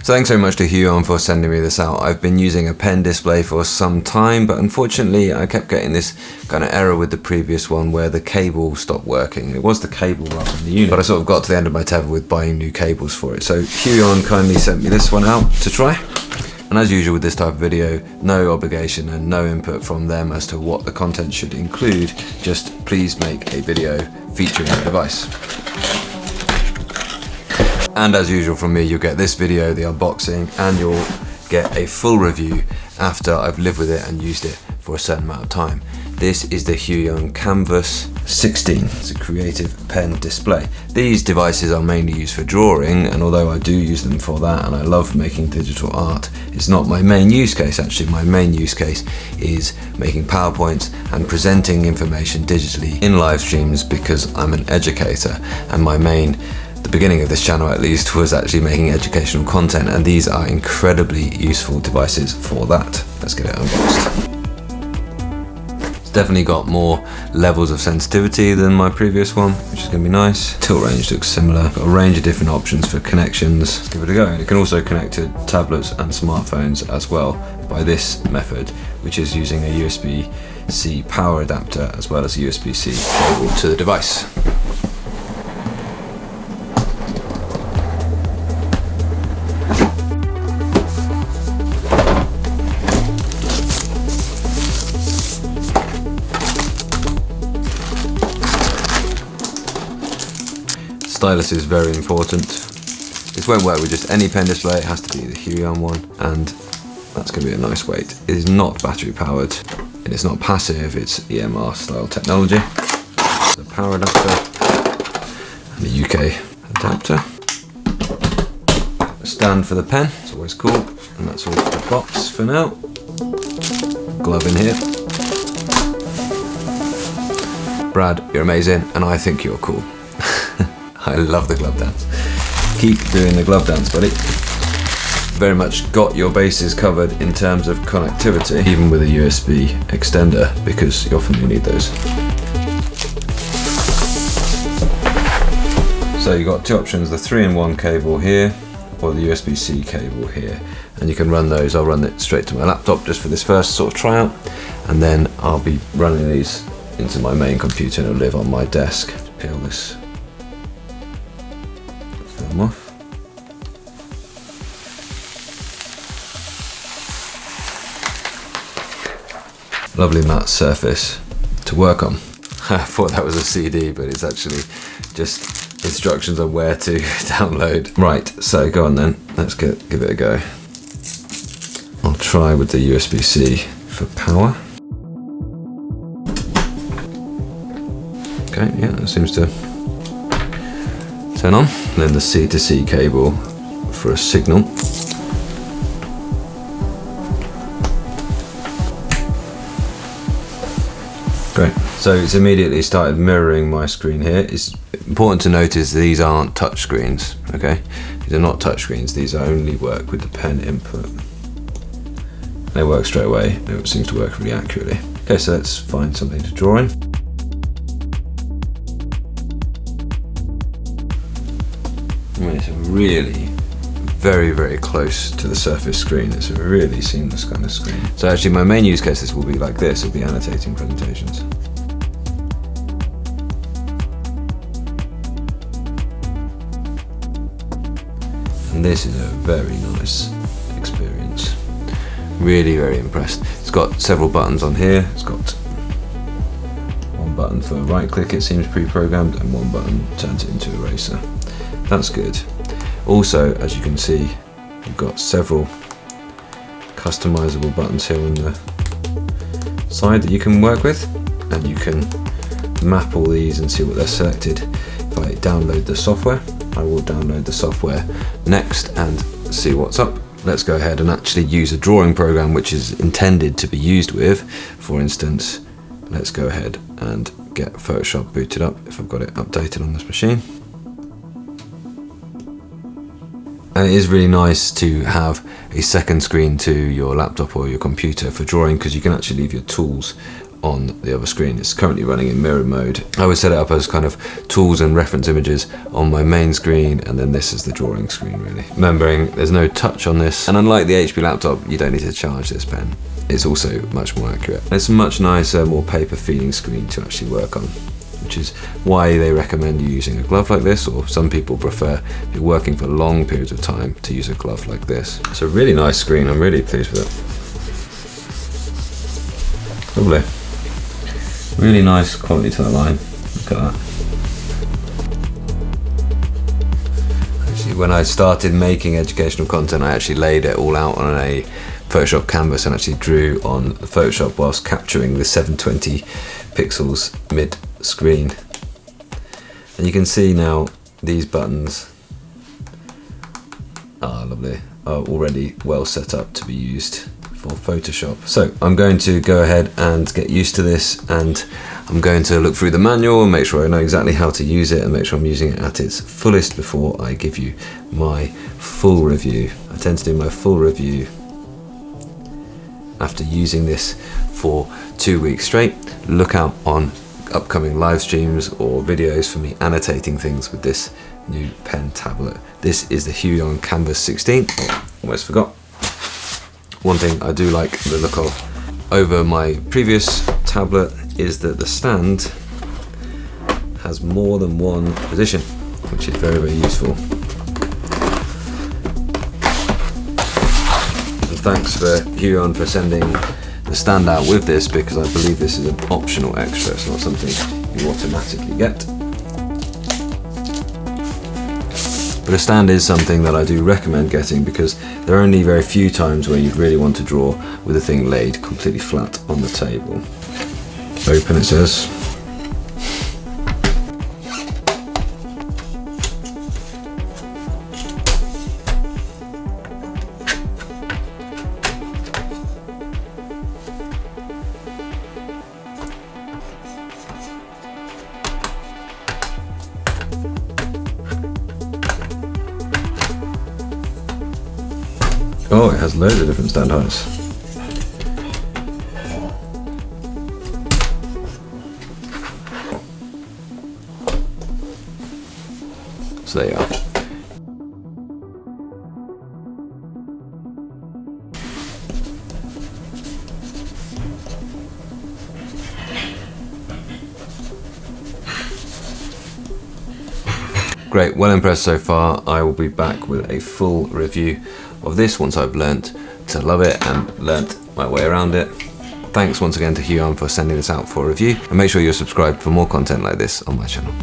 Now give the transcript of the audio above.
So thanks very much to Huion for sending me this out. I've been using a pen display for some time, but unfortunately I kept getting this kind of error with the previous one where the cable stopped working. It was the cable rather than the unit, but I sort of got to the end of my tether with buying new cables for it. So Huion kindly sent me this one out to try. And as usual with this type of video, no obligation and no input from them as to what the content should include, just please make a video featuring the device. And as usual from me, you'll get this video, the unboxing, and you'll get a full review after I've lived with it and used it for a certain amount of time. This is the Huion Kamvas 16. It's a creative pen display. These devices are mainly used for drawing, and although I do use them for that and I love making digital art, it's not my main use case actually. My main use case is making PowerPoints and presenting information digitally in live streams because I'm an educator, and the beginning of this channel at least was actually making educational content, and these are incredibly useful devices for that. Let's get it unboxed. It's definitely got more levels of sensitivity than my previous one, which is going to be nice. Tilt range looks similar. Got a range of different options for connections. Let's give it a go. It can also connect to tablets and smartphones as well by this method, which is using a USB-C power adapter as well as a USB-C cable to the device. Stylus is very important. This won't work with just any pen display, it has to be the Huion one, and that's going to be a nice weight. It is not battery powered, and it's not passive, it's EMR style technology. The power adapter, and the UK adapter. A stand for the pen, it's always cool, and that's all for the box for now. Glove in here. Brad, you're amazing, and I think you're cool. I love the glove dance. Keep doing the glove dance, buddy. Very much got your bases covered in terms of connectivity, even with a USB extender, because you often need those. So you've got two options, the 3-in-1 cable here, or the USB-C cable here. And you can run those. I'll run it straight to my laptop just for this first sort of tryout, and then I'll be running these into my main computer and it'll live on my desk. Peel this film off. Lovely matte surface to work on. I thought that was a CD, but it's actually just instructions on where to download. Right, so go on then, let's give it a go. I'll try with the USB-C for power. Okay, yeah, that seems to turn on. Then the C to C cable for a signal. Great. So it's immediately started mirroring my screen here. It's important to notice these aren't touch screens, okay? These are not touch screens, these only work with the pen input. They work straight away, it seems to work really accurately. Okay, so let's find something to draw in. It's really very, very close to the surface screen. It's a really seamless kind of screen. So actually my main use cases will be like this, will be annotating presentations. And this is a very nice experience. Really very impressed. It's got several buttons on here. It's got one button for right click, it seems pre-programmed, and one button turns it into eraser. That's good. Also, as you can see, you've got several customizable buttons here on the side that you can work with, and you can map all these and see what they're selected. If I download the software, I will download the software next and see what's up. Let's go ahead and actually use a drawing program which is intended to be used with. For instance, let's go ahead and get Photoshop booted up if I've got it updated on this machine. And it is really nice to have a second screen to your laptop or your computer for drawing, because you can actually leave your tools on the other screen. It's currently running in mirror mode. I would set it up as kind of tools and reference images on my main screen, and then this is the drawing screen really. Remembering there's no touch on this, and unlike the HP laptop, you don't need to charge this pen. It's also much more accurate. It's a much nicer, more paper feeling screen to actually work on, which is why they recommend you using a glove like this, or some people prefer, if you're working for long periods of time, to use a glove like this. It's a really nice screen, I'm really pleased with it. Lovely. Really nice quality to the line, look at that. Actually, when I started making educational content, I actually laid it all out on a Photoshop canvas and actually drew on Photoshop whilst capturing the 720 pixels mid screen. And you can see now these buttons are lovely, are already well set up to be used for Photoshop. So I'm going to go ahead and get used to this, and I'm going to look through the manual and make sure I know exactly how to use it and make sure I'm using it at its fullest before I give you my full review. I tend to do my full review after using this for 2 weeks straight. Look out on upcoming live streams or videos for me annotating things with this new pen tablet. This is the Huion Kamvas 16. Oh, almost forgot. One thing I do like the look of over my previous tablet is that the stand has more than one position, which is very, very useful. Thanks for Huion for sending the stand out with this, because I believe this is an optional extra, it's not something you automatically get. But a stand is something that I do recommend getting, because there are only very few times where you'd really want to draw with the thing laid completely flat on the table. Open, it says. Oh, it has loads of different stand heights. So there you are. Great, well impressed so far. I will be back with a full review of this once I've learnt to love it and learnt my way around it. Thanks once again to Huion for sending this out for review, and make sure you're subscribed for more content like this on my channel.